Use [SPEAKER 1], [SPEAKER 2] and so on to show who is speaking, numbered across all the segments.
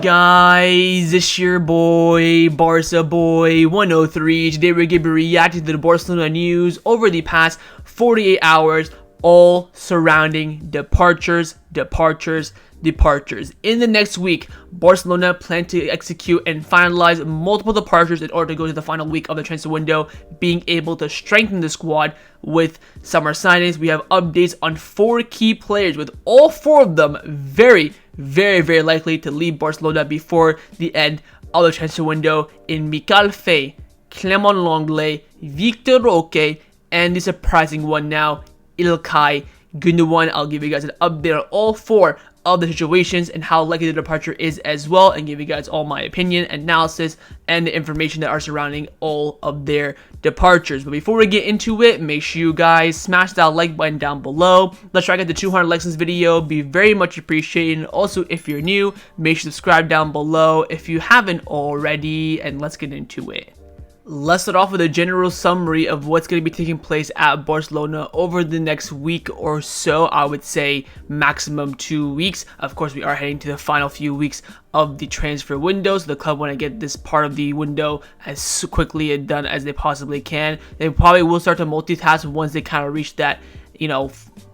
[SPEAKER 1] guys, it's your boy, Barça Boy 103. Today we're going to be reacting to the Barcelona news over the past 48 hours, all surrounding departures. In the next week, Barcelona plan to execute and finalize multiple departures in order to go to the final week of the transfer window, being able to strengthen the squad with summer signings. We have updates on 4 key players, with all 4 of them very likely to leave Barcelona before the end of the transfer window in Mikayil, Faye, Clement Lenglet, Vitor Roque, and the surprising one now, İlkay Gündoğan. I'll give you guys an update on all 4 of the situations and how likely the departure is as well, and give you guys all my opinion, analysis, and the information that are surrounding all of their departures. But before we get into it, make sure you guys smash that like button down below. Let's try to get to 200 likes in this video. Be very much appreciated. Also, if you're new, make sure to subscribe down below if you haven't already, and let's get into it. Let's start off with a general summary of what's going to be taking place at Barcelona over the next week or so. I would say maximum 2 weeks. Of course, we are heading to the final few weeks of the transfer window, so the club want to get this part of the window as quickly and done as they possibly can. They probably will start to multitask once they kind of reach that,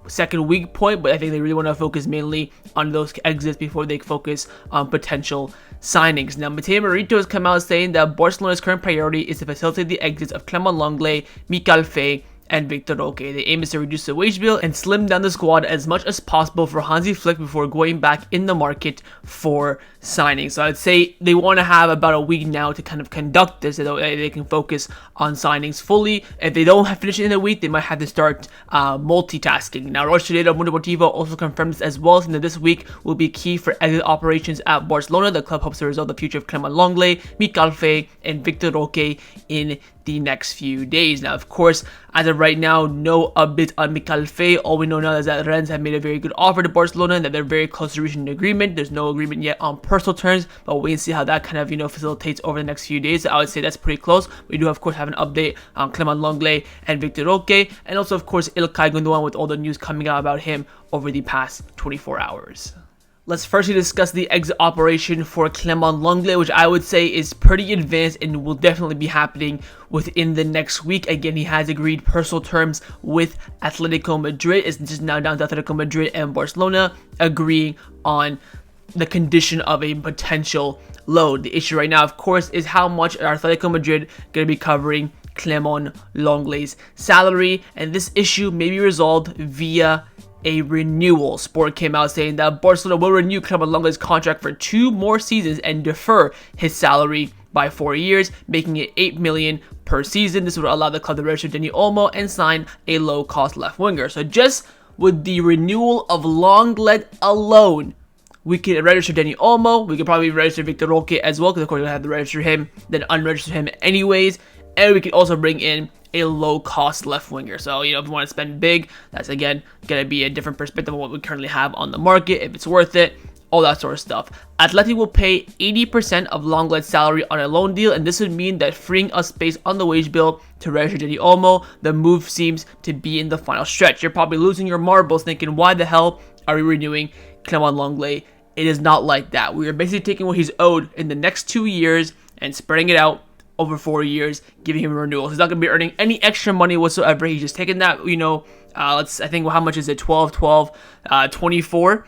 [SPEAKER 1] second week point, but I think they really want to focus mainly on those exits before they focus on potential signings. Now, Mateo Morito has come out saying that Barcelona's current priority is to facilitate the exits of Clement Lenglet, Mikayil, Faye, and Vitor Roque. The aim is to reduce the wage bill and slim down the squad as much as possible for Hansi Flick before going back in the market for signings. So I'd say they want to have about a week now to kind of conduct this so they can focus on signings fully. If they don't finish it in a week, they might have to start multitasking. Now, Roche of Mundo Deportivo also confirmed this as well, saying that this week will be key for exit operations at Barcelona. The club hopes to resolve the future of Clement Lenglet, Mikayil, Faye, and Vitor Roque in the next few days. Now, of course, as of right now, no updates on Mikayil Faye. All we know now is that Rennes have made a very good offer to Barcelona and that they're very close to reaching an agreement. There's no agreement yet on personal terms, but we'll wait and see how that kind of, facilitates over the next few days. So I would say that's pretty close. We do, of course, have an update on Clement Lenglet and Vitor Roque, and also, of course, İlkay Gündoğan, with all the news coming out about him over the past 24 hours. Let's firstly discuss the exit operation for Clement Lenglet, which I would say is pretty advanced and will definitely be happening within the next week. Again, he has agreed personal terms with Atletico Madrid. It's just now down to Atletico Madrid and Barcelona agreeing on the condition of a potential loan. The issue right now, of course, is how much are Atletico Madrid going to be covering Clement Lenglet's salary, and this issue may be resolved via a renewal. Sport came out saying that Barcelona will renew Clement Lenglet's contract for 2 more seasons and defer his salary by 4 years, making it 8 million per season. This would allow the club to register Dani Olmo and sign a low-cost left winger. So just with the renewal of Lenglet alone, we could register Dani Olmo. We could probably register Vitor Roque as well, because of course we have to register him, then unregister him anyways. And we could also bring in a low-cost left winger. So, if you want to spend big, that's, again, going to be a different perspective of what we currently have on the market, if it's worth it, all that sort of stuff. Atleti will pay 80% of Lenglet's salary on a loan deal, and this would mean that freeing us space on the wage bill to register Dani Olmo, the move seems to be in the final stretch. You're probably losing your marbles thinking, why the hell are we renewing Clement Lenglet? It is not like that. We are basically taking what he's owed in the next 2 years and spreading it out over 4 years, giving him a renewal. He's not going to be earning any extra money whatsoever. He's just taking that, I think, how much is it? 24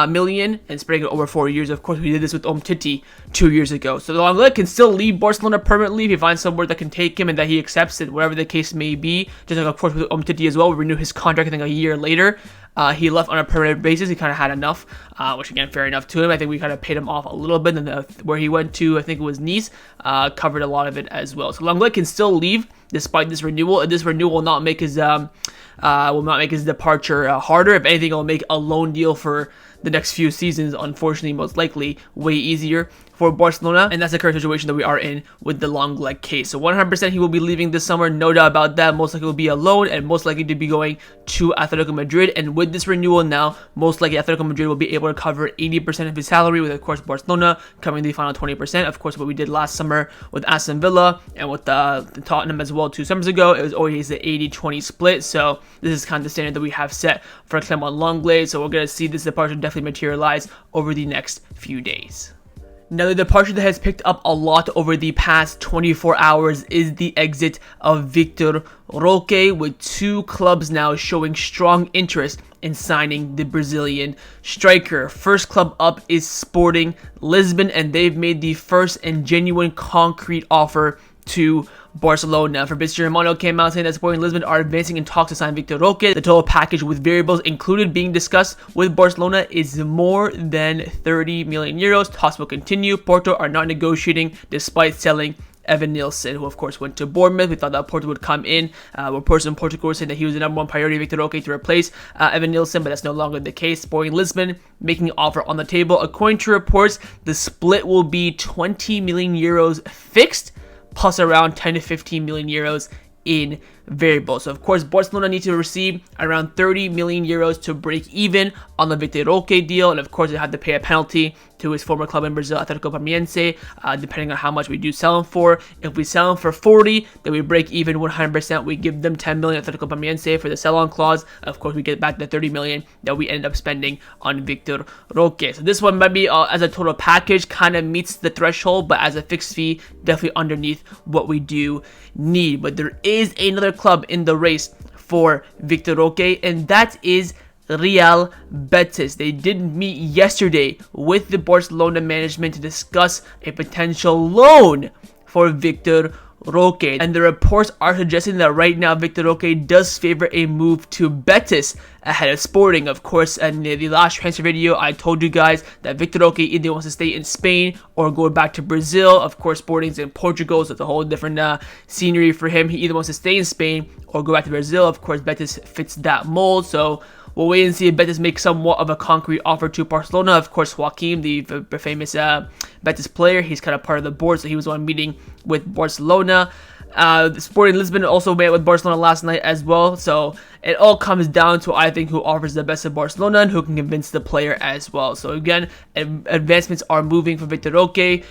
[SPEAKER 1] million, and spreading it over 4 years. Of course, we did this with Umtiti 2 years ago. So Lenglet can still leave Barcelona permanently if he finds somewhere that can take him and that he accepts it, whatever the case may be. Just like, of course, with Umtiti as well, we renewed his contract, I think, a year later. He left on a permanent basis. He kind of had enough, which, again, fair enough to him. I think we kind of paid him off a little bit, and where he went to, I think it was Nice, covered a lot of it as well. So Lenglet can still leave despite this renewal, and this renewal will not make his departure harder. If anything, it will make a loan deal for the next few seasons, unfortunately, most likely, way easier for Barcelona, and that's the current situation that we are in with the Lenglet case. So 100% he will be leaving this summer, no doubt about that. Most likely will be a loan, and most likely to be going to Atletico Madrid. And with this renewal now, most likely Atletico Madrid will be able to cover 80% of his salary, with, of course, Barcelona coming the final 20%. Of course, what we did last summer with Aston Villa and with Tottenham as well 2 summers ago, it was always the 80-20 split. So this is kind of the standard that we have set for Clement Lenglet. So we're going to see this departure definitely materialize over the next few days. Now, the departure that has picked up a lot over the past 24 hours is the exit of Vitor Roque, with 2 clubs now showing strong interest in signing the Brazilian striker. First club up is Sporting Lisbon, and they've made the first and genuine concrete offer to Barcelona. Fabrizio Romano came out saying that Sporting Lisbon are advancing in talks to sign Vitor Roque. The total package with variables included being discussed with Barcelona is more than 30 million euros. Talks will continue. Porto are not negotiating despite selling Evan Nilsson, who of course went to Bournemouth. We thought that Porto would come in. Reports in Portugal were saying that he was the number 1 priority, Vitor Roque, to replace Evan Nilsson, but that's no longer the case. Sporting Lisbon making an offer on the table. According to reports, the split will be 20 million euros fixed, plus around 10 to 15 million euros in variables. So of course, Barcelona need to receive around 30 million euros to break even on the Vitor Roque deal, and of course they have to pay a penalty to his former club in Brazil, Atlético Paranaense, depending on how much we do sell him for. If we sell him for 40, then we break even 100%. We give them 10 million Atlético Paranaense for the sell-on clause. Of course, we get back the 30 million that we ended up spending on Vitor Roque. So this one might be, as a total package, kind of meets the threshold, but as a fixed fee, definitely underneath what we do need. But there is another club in the race for Vitor Roque, and that is Real Betis. They did meet yesterday with the Barcelona management to discuss a potential loan for Vitor Roque, and the reports are suggesting that right now Vitor Roque does favor a move to Betis ahead of Sporting. Of course, in the last transfer video, I told you guys that Vitor Roque either wants to stay in Spain or go back to Brazil. Of course, Sporting's in Portugal, so it's a whole different scenery for him. He either wants to stay in Spain or go back to Brazil. Of course, Betis fits that mold, so we'll wait and see if Betis makes somewhat of a concrete offer to Barcelona. Of course, Joaquim, the famous Betis player, he's kind of part of the board, so he was on meeting with Barcelona. Sporting Lisbon also met with Barcelona last night as well, so it all comes down to, I think, who offers the best of Barcelona and who can convince the player as well. So again, advancements are moving for Vitor Roque.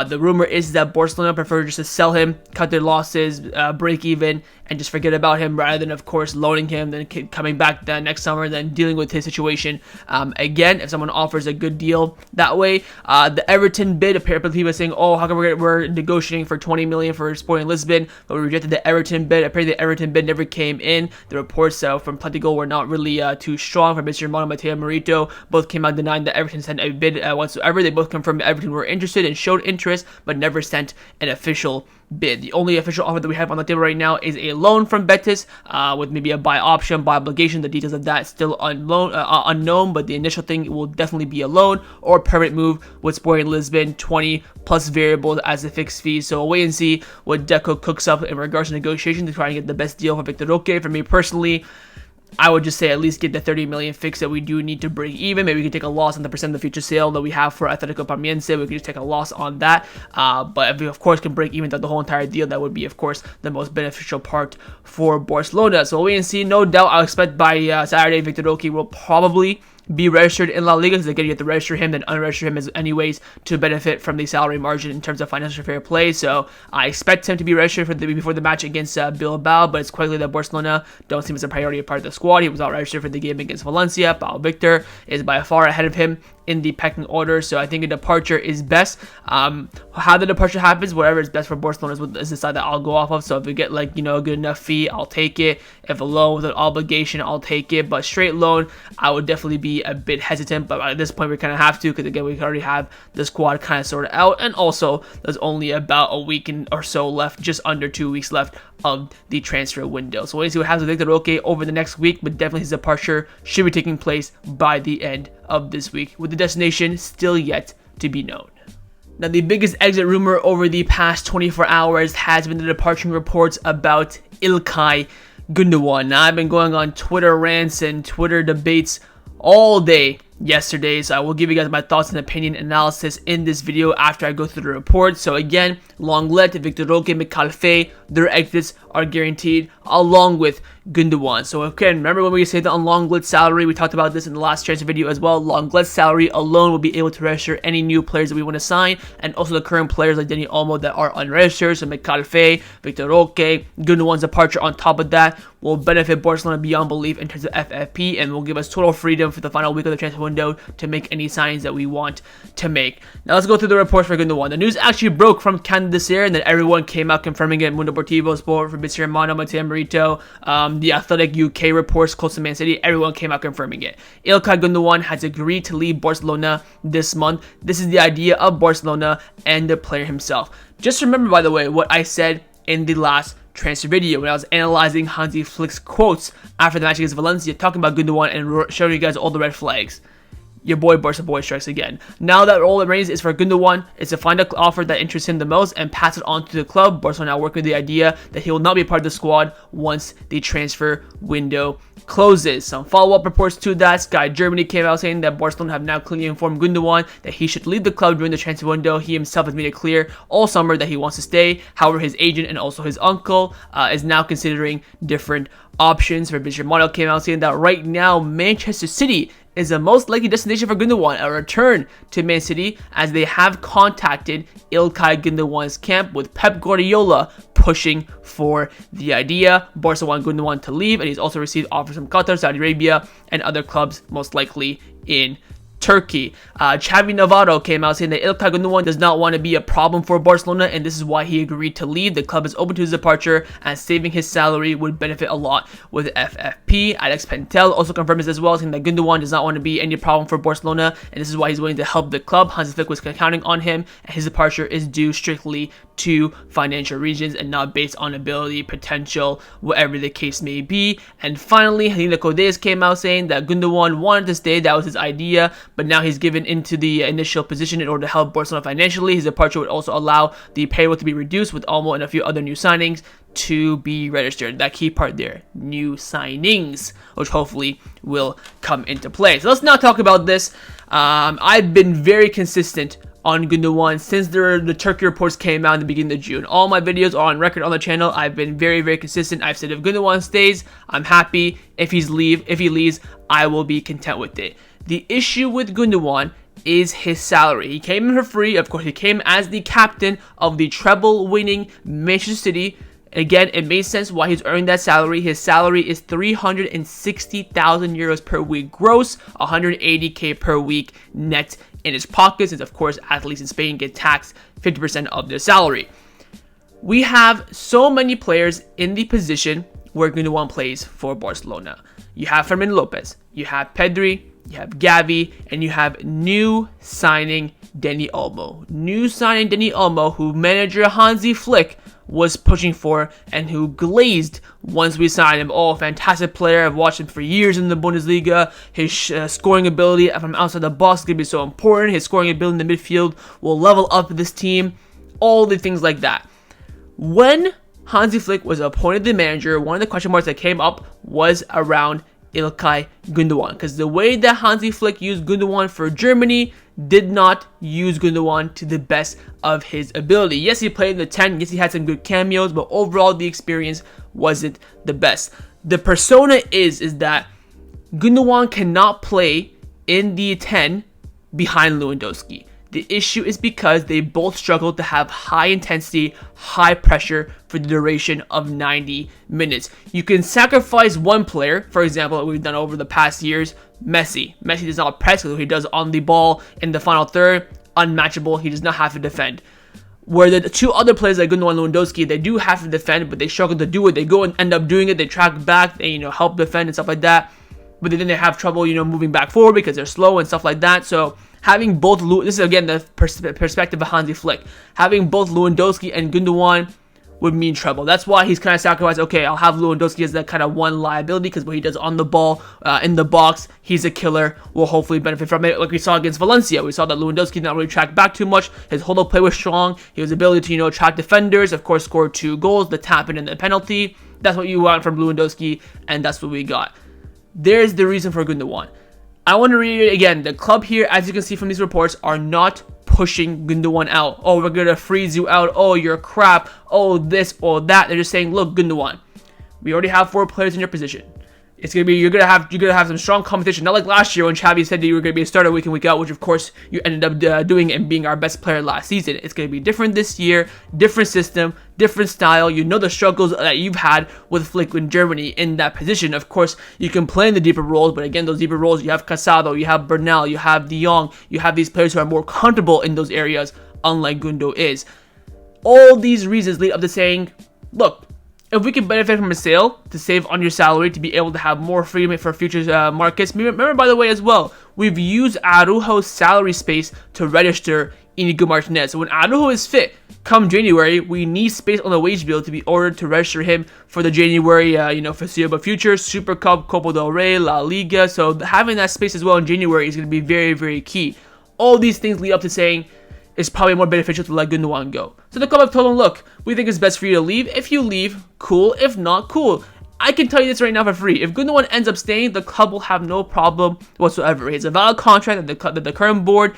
[SPEAKER 1] The rumor is that Barcelona prefer just to sell him, cut their losses, break even, and just forget about him, rather than, of course, loaning him, then coming back the next summer, then dealing with his situation again, if someone offers a good deal that way. The Everton bid, apparently people are saying, oh, how come we're negotiating for 20 million for Sporting Lisbon, but we rejected the Everton bid. Apparently the Everton bid never came in. The reports from Platico were not really too strong. From Mr. Romano, Mateo Marito both came out denying that Everton sent a bid whatsoever. They both confirmed that Everton were interested and showed interest, but never sent an official bid. The only official offer that we have on the table right now is a loan from Betis, with maybe a buy option, buy obligation. The details of that still unknown, but the initial thing will definitely be a loan or a permanent move with Sporting Lisbon, 20 plus variables as a fixed fee. So we'll wait and see what Deco cooks up in regards to negotiations to try and get the best deal for Vitor Roque. For me personally, I would just say at least get the 30 million fix that we do need to break even. Maybe we can take a loss on the percent of the future sale that we have for Atlético Paranaense. We can just take a loss on that. But if we, of course, can break even the whole entire deal, that would be, of course, the most beneficial part for Barcelona. So we'll wait and see. No doubt, I'll expect by Saturday, Vitor Roque will probably be registered in La Liga, because they're going to get to register him, then unregister him as anyways to benefit from the salary margin in terms of financial fair play. So I expect him to be registered before the match against Bilbao, but it's quite clear that Barcelona don't seem as a priority part of the squad. He was not registered for the game against Valencia. Pau Victor is by far ahead of him in the pecking order, so I think a departure is best. How the departure happens, whatever is best for Barcelona is the side that I'll go off of. So if we get a good enough fee, I'll take it. If a loan with an obligation, I'll take it. But straight loan, I would definitely be a bit hesitant. But at this point, we kind of have to, because again, we already have the squad kind of sorted out, and also there's only about a week or so left, just under 2 weeks left of the transfer window. So we'll see what happens with Vitor Roque over the next week, but definitely his departure should be taking place by the end of this week, with the destination still yet to be known. Now, the biggest exit rumor over the past 24 hours has been the departure reports about İlkay Gündoğan. Now, I've been going on Twitter rants and Twitter debates all day yesterday, so I will give you guys my thoughts and opinion analysis in this video after I go through the report. So again, Lenglet, Vitor Roque, Mikayil, Faye, their exits are guaranteed, along with Gündoğan. So again, remember when we say that on Lenglet's salary, we talked about this in the last transfer video as well. Lenglet's salary alone will be able to register any new players that we want to sign, and also the current players like Dani Olmo that are unregistered. So Mikayil, Faye, Vitor Roque, Gündoğan's departure on top of that will benefit Barcelona beyond belief in terms of FFP, and will give us total freedom for the final week of the transfer window to make any signings that we want to make. Now let's go through the reports for Gündoğan. The news actually broke from Canada this year, and then everyone came out confirming it. Mundo Deportivo, Sport, Fabrizio Romano, Matteo Marito, the Athletic UK reports close to Man City, everyone came out confirming it. İlkay Gündoğan has agreed to leave Barcelona this month. This is the idea of Barcelona and the player himself. Just remember, by the way, what I said in the last transfer video when I was analyzing Hansi Flick's quotes after the match against Valencia, talking about Gündoğan and showing you guys all the red flags. Your boy Barca boy strikes again. Now that all that remains is for Gündoğan is to find an offer that interests him the most and pass it on to the club. Barcelona now working with the idea that he will not be part of the squad once the transfer window closes. Some follow-up reports to that. Sky Germany came out saying that Barcelona have now clearly informed Gündoğan that he should leave the club during the transfer window. He himself has made it clear all summer that he wants to stay. However, his agent and also his uncle is now considering different options. Fabrizio Romano came out saying that right now Manchester City is the most likely destination for Gündoğan, a return to Man City, as they have contacted İlkay Gündoğan's camp, with Pep Guardiola pushing for the idea. Barca want Gündoğan to leave, and he's also received offers from Qatar, Saudi Arabia, and other clubs, most likely in Turkey. Xavi Navarro came out saying that İlkay Gündoğan does not want to be a problem for Barcelona, and this is why he agreed to leave. The club is open to his departure, and saving his salary would benefit a lot with FFP. Alex Pentel also confirmed this as well, saying that Gündoğan does not want to be any problem for Barcelona, and this is why he's willing to help the club. Hansi Flick was counting on him, and his departure is due strictly to financial reasons and not based on ability, potential, whatever the case may be. And finally, Helena Codes came out saying that Gündoğan wanted to stay. That was his idea, but now he's given into the initial position in order to help Barcelona financially. His departure would also allow the payroll to be reduced, with Olmo and a few other new signings to be registered. That key part there, new signings, which hopefully will come into play. So let's now talk about this. I've been very consistent on Gündoğan since the Turkey reports came out in the beginning of June. All my videos are on record on the channel. I've been very, very consistent. I've said if Gündoğan stays, I'm happy. If he leaves, I will be content with it. The issue with Gündoğan is his salary. He came in for free. Of course, he came as the captain of the treble-winning Manchester City. Again, it makes sense why he's earning that salary. His salary is 360,000 euros per week gross, 180k per week net in his pockets, since of course athletes in Spain get taxed 50% of their salary. We have so many players in the position where Gündoğan plays for Barcelona. You have Fermin Lopez, you have Pedri, you have Gavi, and you have new signing Dani Olmo. New signing Dani Olmo, who manager Hansi Flick was pushing for and who glazed once we signed him. Oh, fantastic player. I've watched him for years in the Bundesliga. His scoring ability from outside the box is going to be so important. His scoring ability in the midfield will level up this team. All the things like that. When Hansi Flick was appointed the manager, one of the question marks that came up was around İlkay Gündoğan, because the way that Hansi Flick used Gündoğan for Germany did not use Gündoğan to the best of his ability. Yes, he played in the 10. Yes, he had some good cameos, but overall the experience wasn't the best. The persona is that Gündoğan cannot play in the 10 behind Lewandowski. The issue is because they both struggle to have high intensity, high pressure for the duration of 90 minutes. You can sacrifice one player, for example, what we've done over the past years, Messi. Messi does not press, because he does on the ball in the final third, unmatchable. He does not have to defend. Where the two other players like Gündoğan and Lewandowski, they do have to defend, but they struggle to do it. They go and end up doing it. They track back, they help defend and stuff like that. But then they have trouble, moving back forward because they're slow and stuff like that. So having both, this is again the perspective of Hansi Flick. Having both Lewandowski and Gündoğan would mean trouble. That's why he's kind of sacrificed. Okay, I'll have Lewandowski as that kind of one liability, because what he does on the ball, in the box, he's a killer. We'll hopefully benefit from it. Like we saw against Valencia, we saw that Lewandowski did not really track back too much. His hold-up play was strong. His ability to track defenders. Of course, scored 2 goals, the tap-in and the penalty. That's what you want from Lewandowski, and that's what we got. There's the reason for Gündoğan. I want to reiterate again, the club here, as you can see from these reports, are not pushing Gündoğan out. Oh, we're going to freeze you out. Oh, you're crap. Oh, this or that. They're just saying, look, Gündoğan, We already have 4 players in your position. It's gonna be you're gonna have some strong competition. Not like last year when Xavi said that you were gonna be a starter week in week out, which of course you ended up doing and being our best player last season. It's gonna be different this year, different system, different style. You know the struggles that you've had with Flick in Germany in that position. Of course, you can play in the deeper roles, but again, those deeper roles, you have Casado, you have Bernal, you have De Jong, you have these players who are more comfortable in those areas, unlike Gundo is. All these reasons lead up to saying, look, if we can benefit from a sale to save on your salary, to be able to have more freedom for future markets. Remember, by the way, as well, we've used Araujo's salary space to register Inigo Martinez. So when Araujo is fit, come January, we need space on the wage bill to be ordered to register him for the January, foreseeable future, Super Cup, Copa del Rey, La Liga. So having that space as well in January is going to be very, very key. All these things lead up to saying, it's probably more beneficial to let Gundogan go. So the club have told him, look, we think it's best for you to leave. If you leave, cool. If not, cool. I can tell you this right now for free. If Gundogan ends up staying, the club will have no problem whatsoever. He has a valid contract that the current board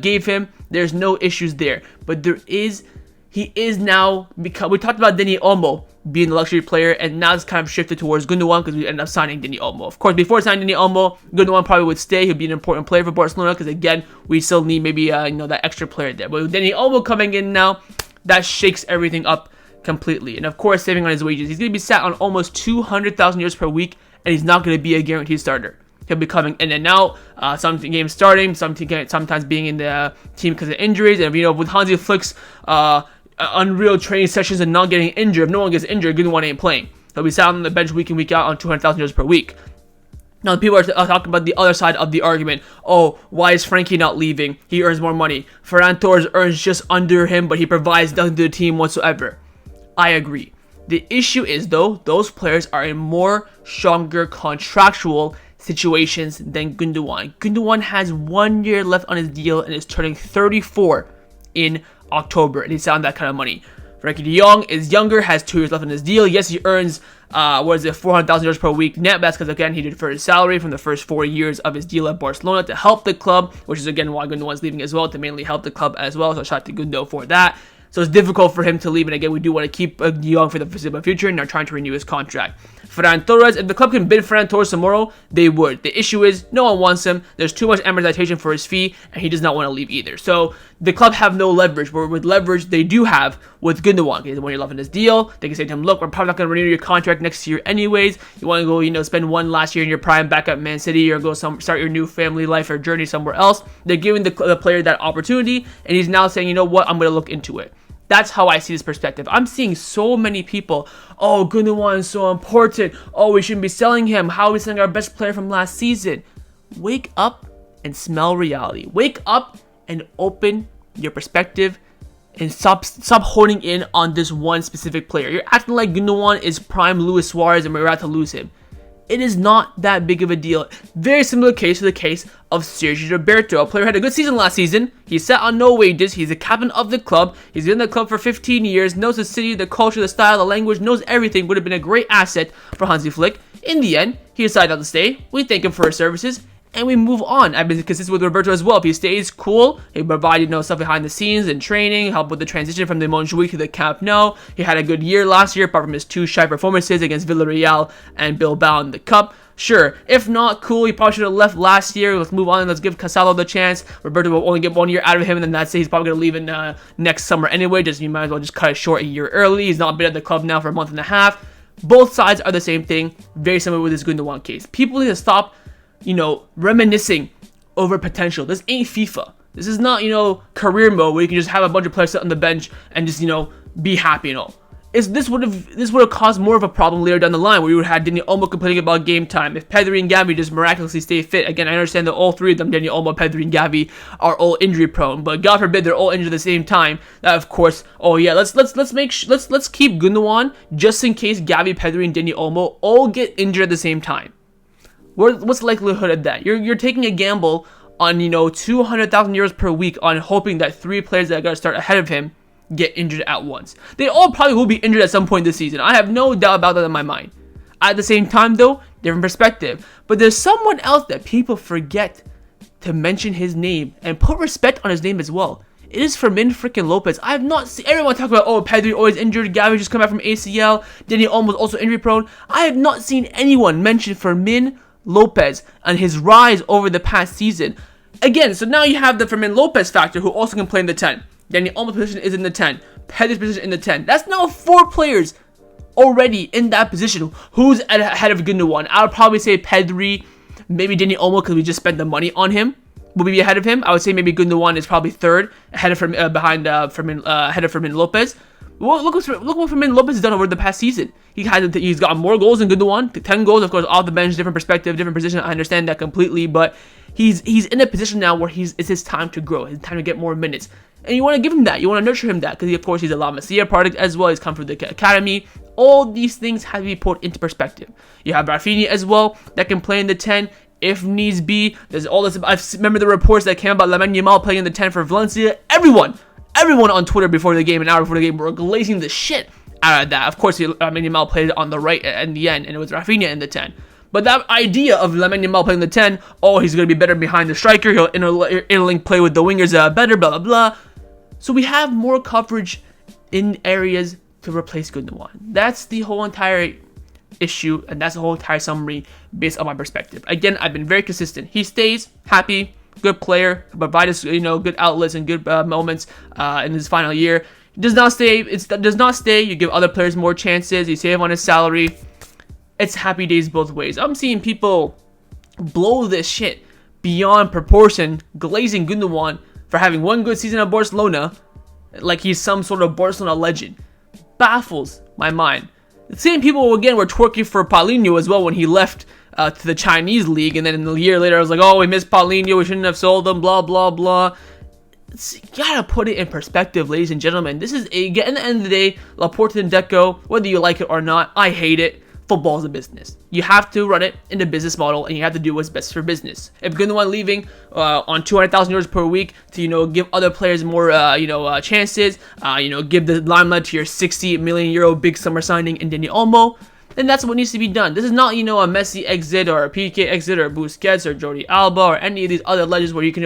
[SPEAKER 1] gave him. There's no issues there. But he is now, because we talked about Dani Olmo being the luxury player, and now it's kind of shifted towards Gundogan because we ended up signing Dani Olmo. Of course, before signing Dani Olmo, Gundogan probably would stay. He'd be an important player for Barcelona because, again, we still need maybe that extra player there. But with Dani Olmo coming in now, that shakes everything up completely. And of course, saving on his wages. He's going to be sat on almost 200,000 euros per week, and he's not going to be a guaranteed starter. He'll be coming in and out, some games starting, sometimes being in the team because of injuries. And with Hansi Flick's unreal training sessions and not getting injured, if no one gets injured, Gundogan ain't playing. He'll be sat on the bench week in, week out on 200,000 euros per week. Now, people are talking about the other side of the argument. Oh, why is Frankie not leaving? He earns more money. Ferran Torres earns just under him, but he provides nothing to the team whatsoever. I agree. The issue is, though, those players are in more stronger contractual situations than Gundogan. Gundogan has 1 year left on his deal and is turning 34 in October, and he's on that kind of money. Frankie de Jong is younger, has 2 years left on his deal. Yes, he earns 400,000 euros per week net. That's because, again, he deferred his salary from the first 4 years of his deal at Barcelona to help the club, which is, again, why Gundogan's leaving as well, to mainly help the club as well. So shout out to Gundo for that. So it's difficult for him to leave, and again, we do want to keep De Jong for the foreseeable future, and are trying to renew his contract. Ferran Torres, if the club can bid Ferran Torres tomorrow, they would. The issue is, no one wants him. There's too much amortization for his fee, and he does not want to leave either. So the club have no leverage, but with leverage they do have with Gundogan. He's 1 year left in his deal. They can say to him, look, we're probably not going to renew your contract next year anyways. You want to go, spend one last year in your prime back at Man City, or go start your new family life or journey somewhere else. They're giving the player that opportunity, and he's now saying, you know what, I'm going to look into it. That's how I see this perspective. I'm seeing so many people, oh, Gundogan is so important. Oh, we shouldn't be selling him. How are we selling our best player from last season? Wake up and smell reality. Wake up and open your perspective and stop honing in on this one specific player. You're acting like Gundogan is prime Luis Suarez and we're about to lose him. It is not that big of a deal. Very similar case to the case of Sergio Roberto. A player who had a good season last season. He sat on no wages. He's the captain of the club. He's been in the club for 15 years. Knows the city, the culture, the style, the language. Knows everything. Would have been a great asset for Hansi Flick. In the end, he decided not to stay. We thank him for his services, and we move on. I've been consistent with Roberto as well. If he stays, cool. He provided stuff behind the scenes and training, help with the transition from the Montjuic to the Camp Nou. He had a good year last year, apart from his 2 shy performances against Villarreal and Bilbao in the Cup. Sure, if not, cool. He probably should have left last year. Let's move on and let's give Cancelo the chance. Roberto will only get 1 year out of him, and then that's it. He's probably going to leave in next summer anyway. You might as well just cut it short a year early. He's not been at the club now for a month and a half. Both sides are the same thing. Very similar with this Gundogan case. People need to stop reminiscing over potential. This ain't FIFA. This is not, career mode where you can just have a bunch of players sit on the bench and just, be happy and all. This would have caused more of a problem later down the line, where you would have Dani Olmo complaining about game time. If Pedri and Gavi just miraculously stay fit, again, I understand that all 3 of them, Dani Olmo, Pedri, and Gavi, are all injury prone, but God forbid they're all injured at the same time. That, of course, let's keep Gundogan just in case Gavi, Pedri, and Dani Olmo all get injured at the same time. What's the likelihood of that? You're taking a gamble on 200,000 euros per week on hoping that 3 players that are gonna start ahead of him get injured at once. They all probably will be injured at some point this season. I have no doubt about that in my mind. At the same time, though, different perspective. But there's someone else that people forget to mention his name and put respect on his name as well. It is Fermin freaking Lopez. I have not seen everyone talk about, oh, Pedri always injured, Gavi just come back from ACL, Dani Olmo's also injury prone. I have not seen anyone mention Fermin Lopez and his rise over the past season. Again, so now you have the Fermin Lopez factor, who also can play in the 10. Dani Olmo's position is in the 10. Pedri's position in the 10. That's now 4 players already in that position. Who's ahead of Gündoğan? I would probably say Pedri, maybe Dani Olmo, because we just spent the money on him. Will be ahead of him. I would say maybe Gündoğan is probably third, ahead of ahead of Fermin Lopez. Well, look what Fermin Lopez has done over the past season. He's got more goals than Gündoğan, 10 goals, of course, off the bench, different perspective, different position. I understand that completely, but he's in a position now where it's his time to grow, his time to get more minutes, and you want to give him that, you want to nurture him that, because of course he's a La Masia product as well. He's come from the academy. All these things have to be put into perspective. You have Rafinha as well that can play in the 10. If needs be. There's all this. I remember the reports that came about Lamine Yamal playing in the 10 for Valencia. Everyone on Twitter before the game, an hour before the game, were glazing the shit out of that. Of course, Lamine Yamal played on the right in the end, and it was Rafinha in the 10. But that idea of Lamine Yamal playing the 10, oh, he's going to be better behind the striker, he'll interlink play with the wingers better, blah, blah, blah. So we have more coverage in areas to replace Gündoğan. That's the whole entire issue, and that's the whole entire summary based on my perspective. Again, I've been very consistent. He stays happy, good player, provide us good outlets and good moments in his final year. He does not stay. You give other players more chances. You save on his salary. It's happy days both ways. I'm seeing people blow this shit beyond proportion, glazing Gündoğan for having one good season at Barcelona, like he's some sort of Barcelona legend. Baffles my mind. The same people, again, were twerking for Paulinho as well when he left to the Chinese league, and then a year later I was like, oh, we missed Paulinho, we shouldn't have sold him, blah, blah, blah. You gotta put it in perspective, ladies and gentlemen. This is, at the end of the day, Laporte and Deco, whether you like it or not, I hate it. Football is a business. You have to run it in a business model, and you have to do what's best for business. If Gündoğan leaving on 200,000 euros per week to give other players more chances, give the limelight to your 60 million euro big summer signing in Dani Olmo, then that's what needs to be done. This is not a Messi exit or a PK exit or Busquets or Jordi Alba or any of these other legends where you can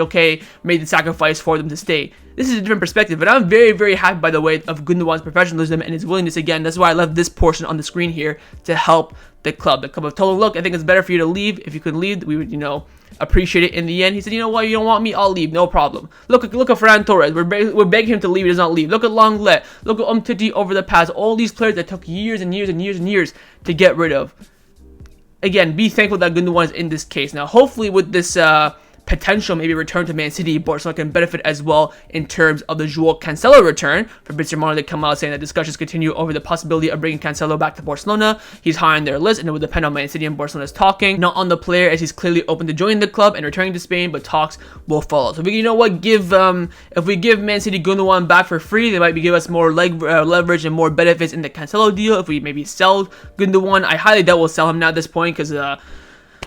[SPEAKER 1] make the sacrifice for them to stay. This is a different perspective, but I'm very, very happy, by the way, of Gündoğan's professionalism and his willingness. Again, that's why I left this portion on the screen here to help the club. The club have told him, look, I think it's better for you to leave. If you could leave, we would, appreciate it in the end. He said, you know what, you don't want me, I'll leave, no problem. Look at Ferran Torres. We're begging him to leave, he does not leave. Look at Lenglet. Look at Umtiti over the past. All these players that took years and years and years and years to get rid of. Again, be thankful that Gündoğan is in this case. Now, hopefully with this potential maybe return to Man City, Barcelona can benefit as well in terms of the Joao Cancelo return. Fabrizio Romano, they come out saying that discussions continue over the possibility of bringing Cancelo back to Barcelona. He's high on their list, and it would depend on Man City and Barcelona's talking, not on the player, as he's clearly open to joining the club and returning to Spain, but talks will follow. So if we give Man City Gündoğan back for free, they might give us more leverage and more benefits in the Cancelo deal. If we maybe sell Gündoğan, I highly doubt we'll sell him now at this point, because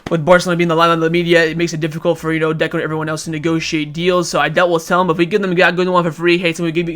[SPEAKER 1] with Barcelona being the line of the media, it makes it difficult for Deco and everyone else to negotiate deals. So I doubt we'll sell him. But if we give them Gündoğan for free, hey, since we gave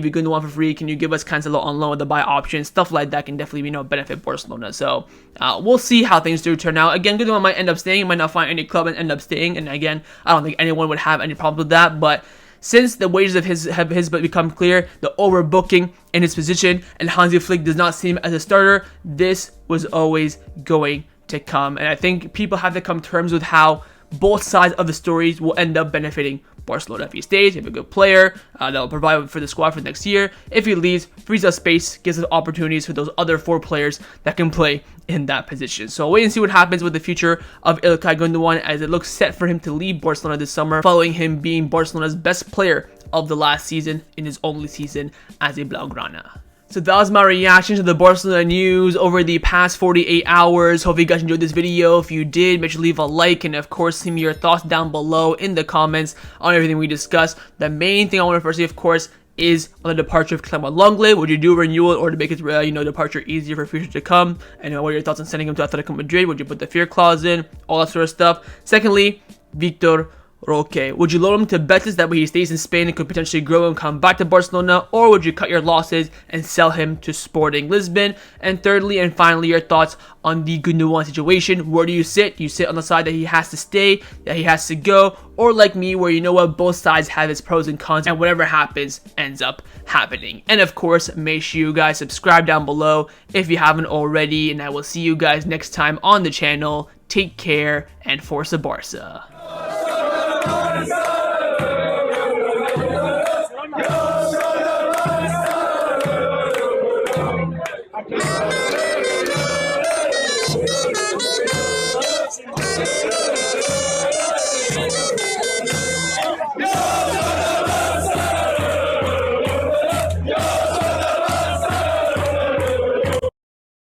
[SPEAKER 1] you Gündoğan for free, can you give us Cancelo on loan with the buy option? Stuff like that can definitely benefit Barcelona. So we'll see how things do turn out. Again, Gündoğan might end up staying, might not find any club and end up staying. And again, I don't think anyone would have any problem with that. But since the wages of his have become clear, the overbooking in his position, and Hansi Flick does not see him as a starter, this was always going to come. And I think people have to come to terms with how both sides of the stories will end up benefiting Barcelona. If he stays, you have a good player that'll provide for the squad for next year. If he leaves, frees up space, gives us opportunities for those other 4 players that can play in that position. So wait and see what happens with the future of İlkay Gündoğan, as it looks set for him to leave Barcelona this summer, following him being Barcelona's best player of the last season in his only season as a Blaugrana. So that was my reaction to the Barcelona news over the past 48 hours. Hope you guys enjoyed this video. If you did, make sure to leave a like, and of course, leave me your thoughts down below in the comments on everything we discussed. The main thing I want to first say, of course, is on the departure of Clement Lenglet. Would you do a renewal or to make his departure easier for future to come? And what are your thoughts on sending him to Atletico Madrid? Would you put the fear clause in? All that sort of stuff. Secondly, Vitor Roque. Would you loan him to Betis, that way he stays in Spain and could potentially grow and come back to Barcelona, or would you cut your losses and sell him to Sporting Lisbon? And thirdly and finally, your thoughts on the Gundogan situation. Where do you sit? Do you sit on the side that he has to stay, that he has to go, or like me, where you know what, both sides have its pros and cons, and whatever happens ends up happening? And of course, make sure you guys subscribe down below if you haven't already, and I will see you guys next time on the channel. Take care, and Forza Barça.